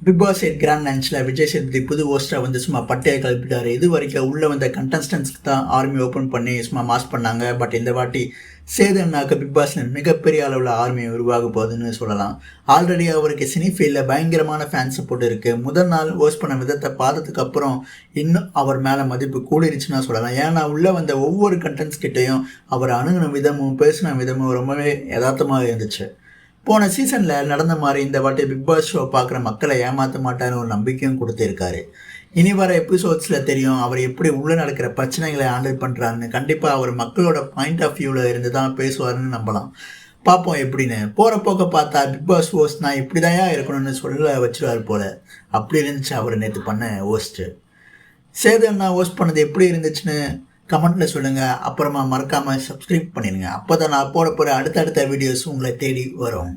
Big Boss 8 grand லஞ்சில் விஜய் சேதுபதி புது ஹோஸ்ட்டாக வந்து சும்மா பட்டையை கிளப்பிட்டாரு. இது வரைக்கும் உள்ளே வந்த கண்டஸ்டன்ஸ்க்கு தான் ஆர்மி ஓப்பன் பண்ணி சும்மா மாஸ் பண்ணாங்க. பட் இந்த வாட்டி சேது அண்ணாக்கு பிக் பாஸில் மிகப்பெரிய அளவில் ஆர்மி உருவாக போகுதுன்னு சொல்லலாம். ஆல்ரெடி அவருக்கு சினி ஃபீல்டில் பயங்கரமான ஃபேன் சப்போர்ட் இருக்குது. முதல் நாள் ஹோஸ்ட் பண்ண விதத்தை பார்த்ததுக்கு அப்புறம் இன்னும் அவர் மேலே மதிப்பு கூடிருச்சுன்னா சொல்லலாம். ஏன்னா உள்ளே வந்த ஒவ்வொரு கண்டென்ட்ஸ் கிட்டையும் அவர் அணுகின விதமும் பேசின விதமும் ரொம்பவே யதார்த்தமாக இருந்துச்சு. போன சீசனில் நடந்த மாதிரி இந்த வாட்டி பிக் பாஸ் ஷோ பார்க்குற மக்களை ஏமாற்ற மாட்டார்னு ஒரு நம்பிக்கையும் கொடுத்துருக்காரு. இனி வர எபிசோட்ஸில் தெரியும் அவர் எப்படி உள்ளே நடக்கிற பிரச்சனைகளை ஹேண்டில் பண்ணுறாருன்னு. கண்டிப்பாக அவர் மக்களோட பாயிண்ட் ஆஃப் வியூவில் இருந்து தான் பேசுவார்னு நம்பலாம். பார்ப்போம் எப்படின்னு. போகிற போக்க பார்த்தா பிக் பாஸ் ஹோஸ்ட்னா இப்படி தான் இருக்கணும்னு சொல்ல வச்சுருவார் போல். அப்படி இருந்துச்சு அவர் நேற்று பண்ண ஹோஸ்ட்டு. சேது அண்ணா ஹோஸ்ட் பண்ணது எப்படி இருந்துச்சுன்னு கமெண்ட்டில் சொல்லுங்கள். அப்புறமா மறக்காமல் சப்ஸ்கிரைப் பண்ணிடுங்க. அப்போ தான் நான் போட போகிற அடுத்தடுத்த வீடியோஸ் உங்களை தேடி வரும்.